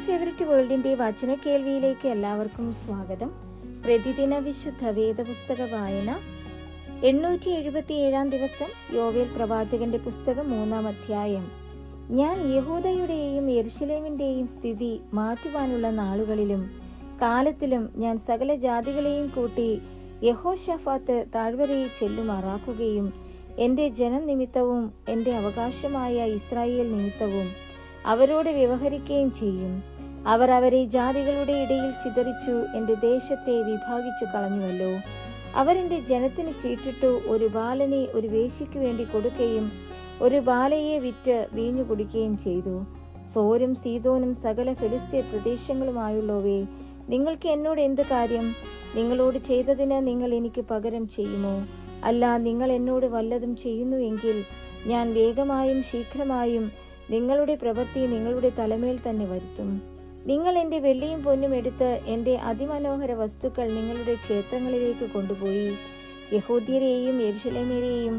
Jesus favourite വേൾഡിന്റെ വചന കേൾവിയിലേക്ക് എല്ലാവർക്കും സ്വാഗതം. പ്രതിദിന വിശുദ്ധ വേദപുസ്തക വായന 877 ദിവസം. യോവേൽ പ്രവാചകന്റെ പുസ്തകം 3-ാം അധ്യായം. ഞാൻ യഹൂദയുടെയും യെരുശലേമിന്റെയും സ്ഥിതി മാറ്റുവാനുള്ള നാളുകളിലും കാലത്തിലും ഞാൻ സകല ജാതികളെയും കൂട്ടി യഹോശാഫാത്ത് താഴ്വരയിൽ ചെല്ലുമാറാക്കുകയും എന്റെ ജനം നിമിത്തവും എന്റെ അവകാശമായ ഇസ്രായേൽ നിമിത്തവും അവരോട് വ്യവഹരിക്കുകയും ചെയ്യും. അവർ അവരെ ജാതികളുടെ ഇടയിൽ ചിതറിച്ചു എന്റെ ദേശത്തെ വിഭാഗിച്ചു കളഞ്ഞുവല്ലോ. അവരെന്റെ ജനത്തിന് ചീട്ടിട്ടു ഒരു ബാലനെ ഒരു വേശ്യയ്ക്കു വേണ്ടി കൊടുക്കുകയും ഒരു ബാലയെ വിറ്റ് വീഞ്ഞു കുടിക്കുകയും ചെയ്തു. സോരും സീദോനും സകല ഫെലിസ്തീൻ പ്രദേശങ്ങളുമായുള്ളവേ, നിങ്ങൾക്ക് എന്നോട് എന്ത് കാര്യം? നിങ്ങളോട് ചെയ്തതിന് നിങ്ങൾ എനിക്ക് പകരം ചെയ്യുമോ? അല്ല, നിങ്ങൾ എന്നോട് വല്ലതും ചെയ്യുന്നു എങ്കിൽ ഞാൻ വേഗമായും ശീഘ്രമായും നിങ്ങളുടെ പ്രവൃത്തി നിങ്ങളുടെ തലമേൽ തന്നെ വരുത്തും. നിങ്ങൾ എന്റെ വെള്ളിയും പൊന്നും എടുത്ത് എന്റെ അതിമനോഹര വസ്തുക്കൾ നിങ്ങളുടെ ക്ഷേത്രങ്ങളിലേക്ക് കൊണ്ടുപോയി യഹൂദ്യരെയും യെരുശലേമ്യരെയും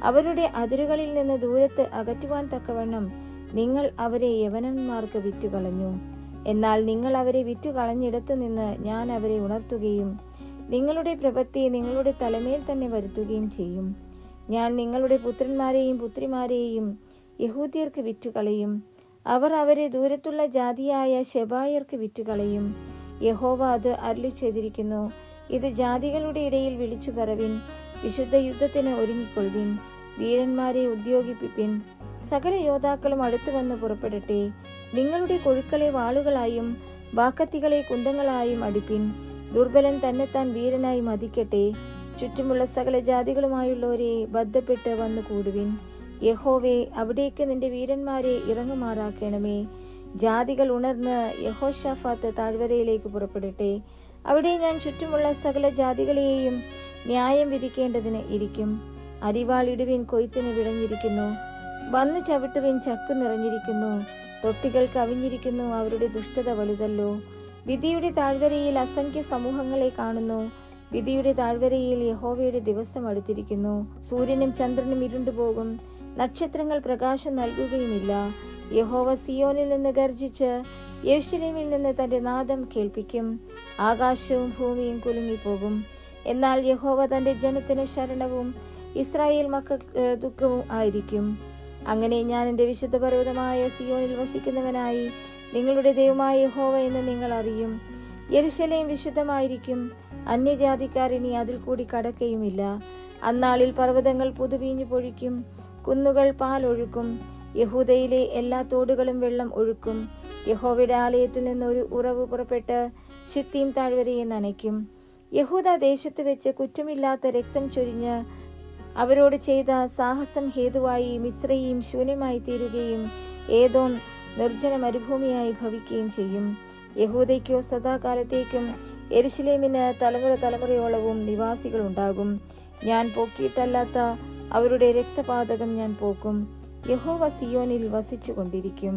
അവരുടെ അതിരുകളിൽ നിന്ന് ദൂരത്ത് അകറ്റുവാൻ തക്കവണ്ണം നിങ്ങൾ അവരെ യവനന്മാർക്ക് വിറ്റുകളഞ്ഞു. എന്നാൽ നിങ്ങൾ അവരെ വിറ്റുകളഞ്ഞിടത്തു നിന്ന് ഞാൻ അവരെ ഉണർത്തുകയും നിങ്ങളുടെ പ്രവൃത്തി നിങ്ങളുടെ തലമേൽ തന്നെ വരുത്തുകയും ചെയ്യും. ഞാൻ നിങ്ങളുടെ പുത്രന്മാരെയും പുത്രിമാരെയും യഹൂദ്യർക്ക് വിറ്റുകളയും. അവർ അവരെ ദൂരത്തുള്ള ജാതിയായ ശെബായർക്ക് വിറ്റുകളയും. യഹോവ അത് അരുളി ചെയ്തിരിക്കുന്നു. ഇത് ജാതികളുടെ ഇടയിൽ വിളിച്ചു പറവിൻ. വിശുദ്ധ യുദ്ധത്തിന് ഒരുങ്ങിക്കൊള്ളുവിൻ. വീരന്മാരെ ഉദ്യോഗിപ്പിപ്പിൻ. സകല യോദ്ധാക്കളും അടുത്തു വന്ന് പുറപ്പെടട്ടെ. നിങ്ങളുടെ കൊഴുക്കളെ വാളുകളായും വാക്കത്തികളെ കുന്തങ്ങളായും അടുപ്പിൻ. ദുർബലൻ തന്നെത്താൻ വീരനായി മതിക്കട്ടെ. ചുറ്റുമുള്ള സകല ജാതികളുമായുള്ളവരെ ബദ്ധപ്പെട്ട് വന്നു കൂടുവിൻ. യഹോവേ, അവിടേക്ക് നിന്റെ വീരന്മാരെ ഇറങ്ങുമാറാക്കണമേ. ജാതികൾ ഉണർന്ന് യഹോശാഫാത്ത് താഴ്വരയിലേക്ക് പുറപ്പെടട്ടെ. അവിടെ ഞാൻ ചുറ്റുമുള്ള സകല ജാതികളെയും ന്യായം വിധിക്കേണ്ടതിന് ഇരിക്കും. അരിവാളിടുവിൻ, കൊയ്ത്തിന് വിളഞ്ഞിരിക്കുന്നു. വന്നു ചവിട്ടുവിൻ, ചക്കു നിറഞ്ഞിരിക്കുന്നു. തൊട്ടികൾ കവിഞ്ഞിരിക്കുന്നു, അവരുടെ ദുഷ്ടത വലുതല്ലോ. വിധിയുടെ താഴ്വരയിൽ അസംഖ്യ സമൂഹങ്ങളെ കാണുന്നു. വിധിയുടെ താഴ്വരയിൽ യഹോവയുടെ ദിവസം അടുത്തിരിക്കുന്നു. സൂര്യനും ചന്ദ്രനും ഇരുണ്ടുപോകും, നക്ഷത്രങ്ങൾ പ്രകാശം നൽകുകയുമില്ല. യഹോവ സിയോനിൽ നിന്ന് ഗർജിച്ച് യെരുശലേമിൽ നിന്ന് തന്റെ നാദം കേൾപ്പിക്കും. ആകാശവും ഭൂമിയും കുലുങ്ങിപ്പോകും. എന്നാൽ യഹോവ തന്റെ ജനത്തിന് ശരണവും ഇസ്രായേൽ മക്കൾക്ക് ദുഃഖവും ആയിരിക്കും. അങ്ങനെ ഞാൻ എന്റെ വിശുദ്ധ പർവ്വതമായ സിയോനിൽ വസിക്കുന്നവനായി നിങ്ങളുടെ ദൈവമായ യഹോവ എന്ന് നിങ്ങൾ അറിയും. യെരുശലേം വിശുദ്ധമായിരിക്കും. അന്യജാതിക്കാർ ഇനി അതിൽ കൂടി കടക്കുകയുമില്ല. അന്നാളിൽ പർവ്വതങ്ങൾ പുതുവീഞ്ഞു പൊഴിക്കും, കുന്നുകൾ പാലൊഴുക്കും. യഹൂദയിലെ എല്ലാ തോടുകളും വെള്ളം ഒഴുക്കും. യഹോവയുടെ ആലയത്തിൽ നിന്ന് ഒരു ഉറവ് പുറപ്പെട്ട് ശിത്തീം താഴ്വരയെ നനയ്ക്കും. യഹൂദ ദേശത്ത് വെച്ച് കുറ്റമില്ലാത്ത രക്തം ചൊരിഞ്ഞ് അവരോട് ചെയ്ത സാഹസം ഹേതുവായി മിസ്രയീം ശൂന്യമായി തീരുകയും ഏദോം നിർജ്ജന മരുഭൂമിയായി ഭവിക്കുകയും ചെയ്യും. യഹൂദയ്ക്കോ സദാകാലത്തേക്കും യെരുശലേമിന് തലമുറ തലമുറയോളവും നിവാസികൾ ഉണ്ടാകും. ഞാൻ പോക്കിയിട്ടല്ലാത്ത അവരുടെ രക്തപാതകം ഞാൻ പോക്കും. യഹോവ സിയോനിൽ വസിച്ചു കൊണ്ടിരിക്കും.